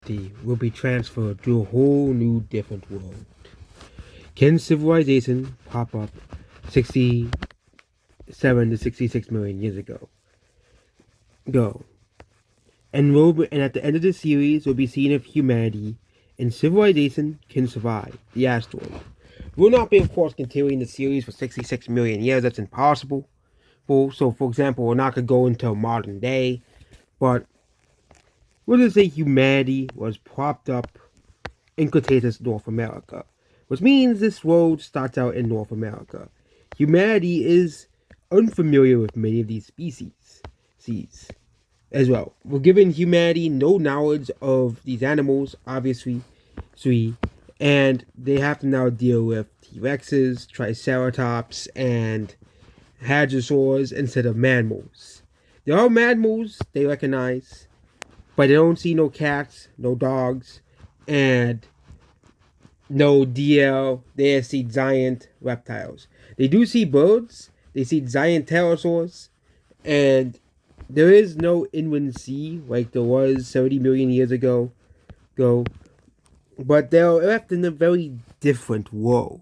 humanity will be transferred to a whole new different world. Can civilization pop up 67 to 66 million years ago? Go. And at the end of the series, we'll be seeing if humanity and civilization can survive the asteroid. We'll not be, of course, continuing the series for 66 million years. That's impossible. So, for example, we're not going to go into modern day, but we'll just say humanity was propped up in cretaceous North America, which means this world starts out in North America. Humanity is unfamiliar with many of these species as well. We're giving humanity no knowledge of these animals, obviously, and they have to now deal with T-Rexes, Triceratops, and hadrosaurs instead of mammals. There are mammals they recognize, but they don't see no cats, no dogs, and no DL. They see giant reptiles. They do see birds. They see giant pterosaurs, and there is no inland sea like there was 70 million years ago. But they're left in a very different world.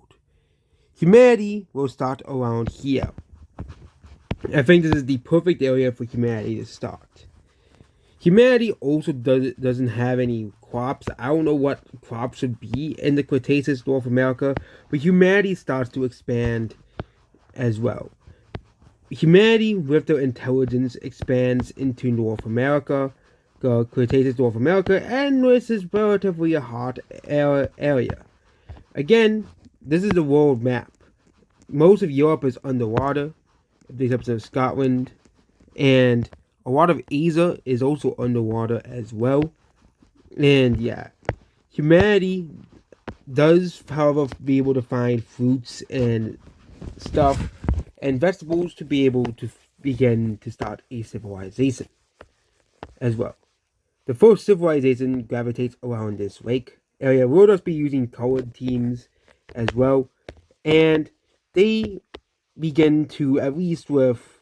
Humanity will start around here. I think this is the perfect area for humanity to start. Humanity also doesn't have any crops. I don't know what crops would be in the Cretaceous North America, but humanity starts to expand as well. Humanity, with their intelligence, expands into North America, the Cretaceous North America, and this is relatively a hot area. Again, this is the world map. Most of Europe is underwater, except for Scotland, and a lot of Asia is also underwater as well. And yeah, humanity does, however, be able to find fruits and stuff and vegetables to be able to begin to start a civilization as well. The first civilization gravitates around this lake area. We'll just be using colored teams as well, and they begin to at least with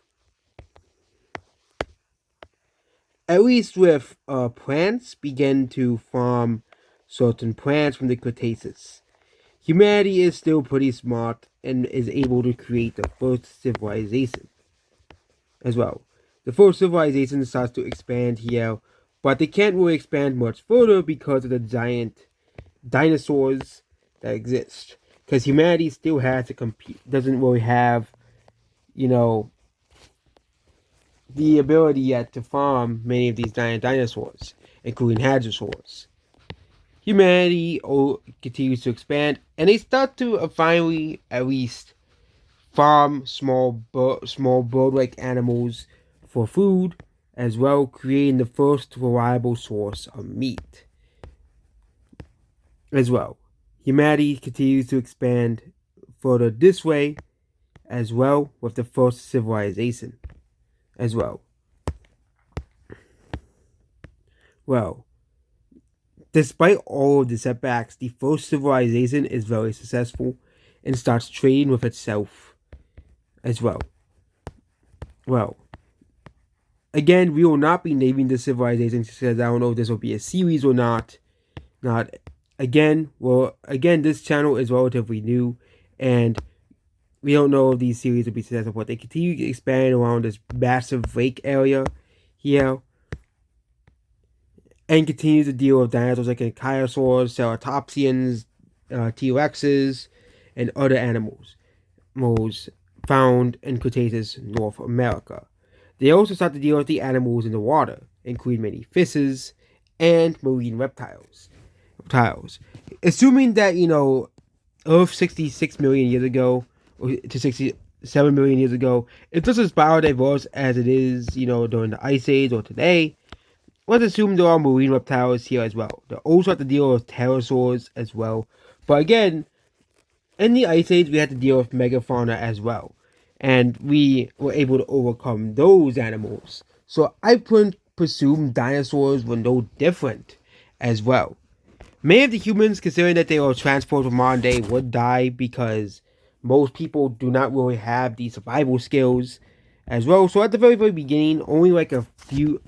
plants begin to farm certain plants from the Cretaceous. Humanity is still pretty smart and is able to create the first civilization as well. The first civilization starts to expand here, but they can't really expand much further because of the giant dinosaurs that exist. Because humanity still has to compete, doesn't really have, the ability yet to farm many of these giant dinosaurs, including hadrosaurs. Humanity continues to expand, and they start to finally, at least, farm small bird-like animals for food, as well, creating the first reliable source of meat. As well, humanity continues to expand further this way, as well, with the first civilization, as well. Well, despite all of the setbacks, the first civilization is very successful and starts trading with itself as well. Well, again, we will not be naming the civilization because I don't know if this will be a series or not. Again, this channel is relatively new, and we don't know if these series will be successful, but they continue to expand around this massive lake area here, and continue to deal with dinosaurs like Ankylosaurs, Ceratopsians, T-Rexes, and other animals found in Cretaceous North America. They also start to deal with the animals in the water, including many fishes and marine reptiles. Assuming that, Earth 66 million years ago, or to 67 million years ago, it's just as biodiverse as it is, during the Ice Age or today. Let's assume there are marine reptiles here as well. They also have to deal with pterosaurs as well. But again, in the Ice Age, we had to deal with megafauna as well. And we were able to overcome those animals. So I presume dinosaurs were no different as well. Many of the humans, considering that they were transported from modern day, would die because most people do not really have the survival skills as well. So at the very, very beginning, only like a few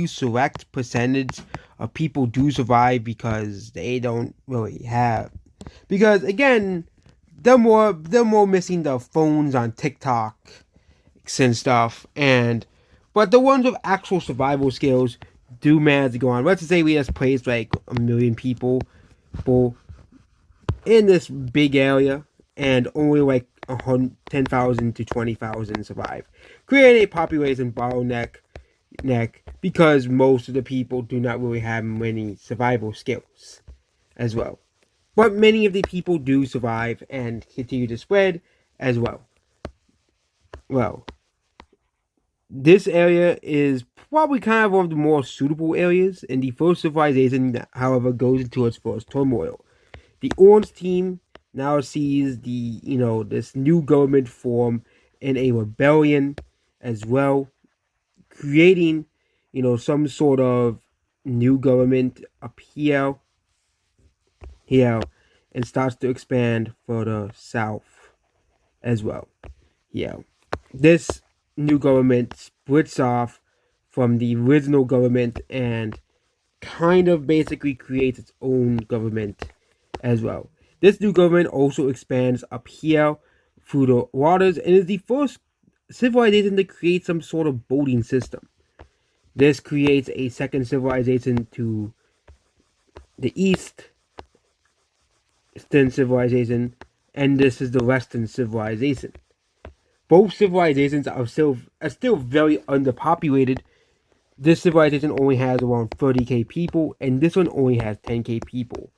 select percentage of people do survive because they don't really have. Because again, they're more missing the phones on TikTok and stuff, but the ones with actual survival skills do manage to go on. Let's just say we just placed like 1 million people in this big area, and only like 10,000 to 20,000 survive, creating a population bottleneck because most of the people do not really have many survival skills as well. But many of the people do survive and continue to spread as well. Well, this area is probably kind of one of the more suitable areas, and the first civilization, however, goes into its first turmoil. The Orange team now sees this new government form in a rebellion as well, creating, some sort of new government up here, and starts to expand further south as well. Yeah. This new government splits off from the original government and kind of basically creates its own government as well. This new government also expands up here through the waters and is the first civilization to create some sort of boating system. This creates a second civilization to the east, Eastern civilization, and this is the Western civilization. Both civilizations are still very underpopulated. This civilization only has around 30k people, and this one only has 10k people.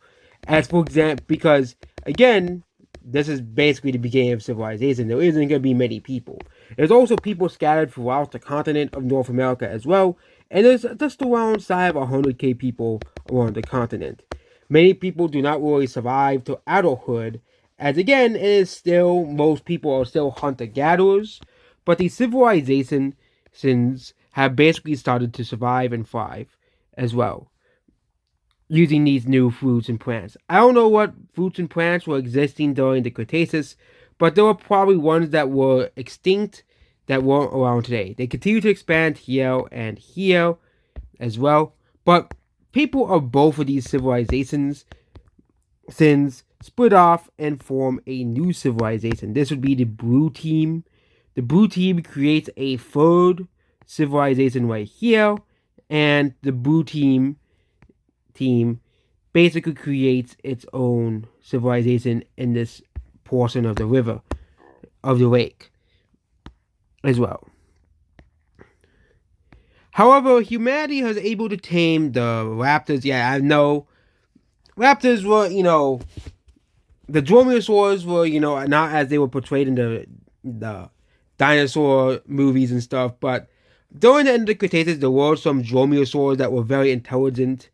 As for example, because again, this is basically the beginning of civilization. There isn't going to be many people. There's also people scattered throughout the continent of North America as well, and there's just around 100k people around the continent. Many people do not really survive to adulthood, as again, it is still, most people are still hunter-gatherers, but the civilizations have basically started to survive and thrive as well, using these new fruits and plants. I don't know what fruits and plants were existing during the Cretaceous, but there were probably ones that were extinct that weren't around today. They continue to expand here and here as well, but people of both of these civilizations split off and form a new civilization. This would be the Blue Team. The Blue Team creates a third civilization right here, and the Blue Team basically creates its own civilization in this portion of the river, of the lake, as well. However, humanity was able to tame the raptors. Yeah, I know. Raptors were, the dromaeosaurs were, not as they were portrayed in the dinosaur movies and stuff, but during the end of the Cretaceous, there were some dromaeosaurs that were very intelligent.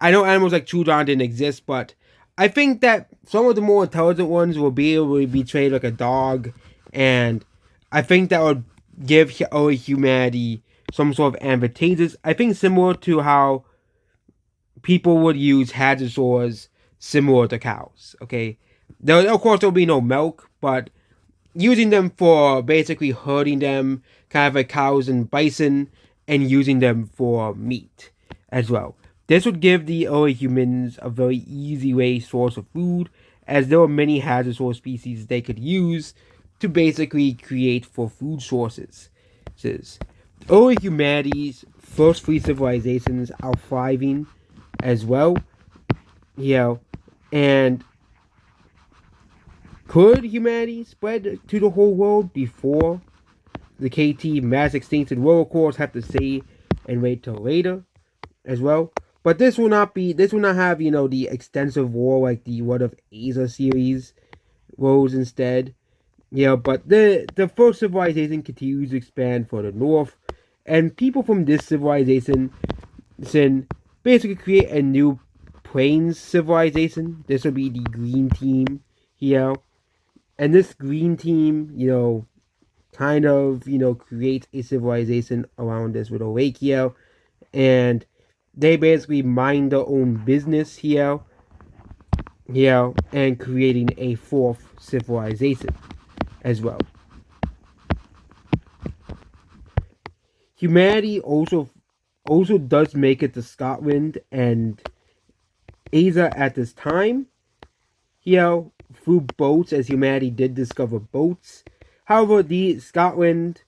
I know animals like Troodon didn't exist, but I think that some of the more intelligent ones will be able to be trained like a dog, and I think that would give early humanity some sort of advantages. I think similar to how people would use hadrosaurs similar to cows, okay? Of course, there'll be no milk, but using them for basically herding them, kind of like cows and bison, and using them for meat as well. This would give the early humans a very easy way source of food, as there were many hadrosaur species they could use to basically create for food sources. Early humanity's first three civilizations are thriving as well, and could humanity spread to the whole world before the KT mass extinction? We'll of course have to see and wait till later as well. But this will not have, the extensive war like the What of Asia series was instead. But the first civilization continues to expand further north, and people from this civilization basically create a new plains civilization. This will be the Green Team here. And this Green Team, kind of, creates a civilization around this little lake here. And they basically mind their own business here, and creating a fourth civilization as well. Humanity also also does make it to Scotland and Asia at this time, through boats, as humanity did discover boats. However, the Scotland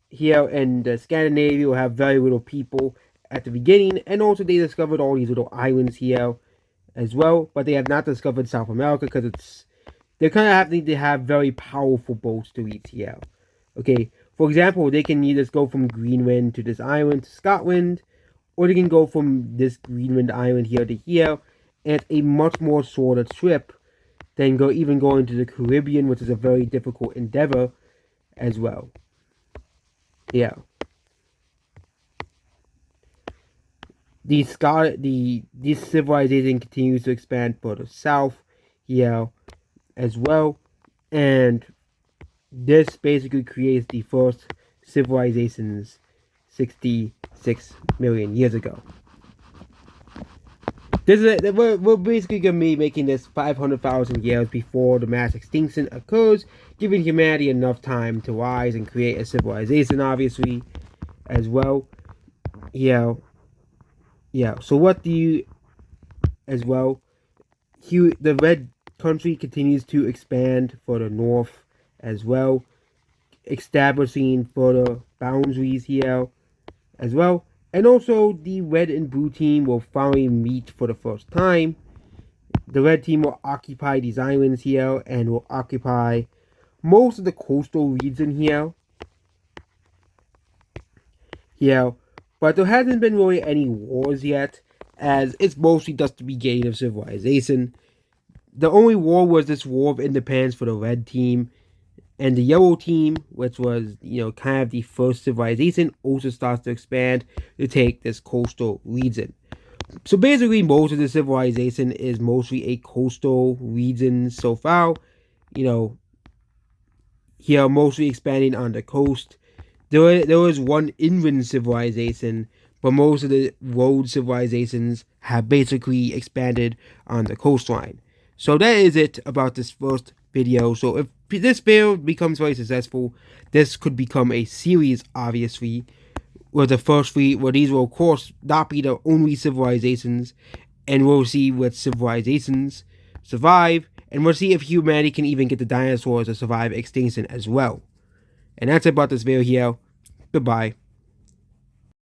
here and Scandinavia will have very little people at the beginning, and also they discovered all these little islands here as well, but they have not discovered South America because they're kind of having to have very powerful boats to reach here. Okay, for example, they can either go from Greenland to this island to Scotland, or they can go from this Greenland island here to here, and it's a much more shorter trip than even going to the Caribbean, which is a very difficult endeavor as well. Yeah. This civilization continues to expand further south here as well, and this basically creates the first civilizations 66 million years ago. We're basically going to be making this 500,000 years before the mass extinction occurs, giving humanity enough time to rise and create a civilization, obviously, as well. Yeah. So what do you, as well, the red country continues to expand further north as well, establishing further boundaries here as well. And also, the red and blue team will finally meet for the first time. The red team will occupy these islands here and will occupy most of the coastal region here. But there hasn't been really any wars yet, as it's mostly just the beginning of civilization. The only war was this war of independence for the red team, and the yellow team, which was, kind of the first civilization, also starts to expand to take this coastal region. So basically, most of the civilization is mostly a coastal region so far. Here mostly expanding on the coast. There was one inland civilization, but most of the road civilizations have basically expanded on the coastline. So that is it about this first video. So if this video becomes very successful, this could become a series, obviously, where the first three, where these will of course not be the only civilizations, and we'll see what civilizations survive, and we'll see if humanity can even get the dinosaurs to survive extinction as well. And that's about this video here. Goodbye.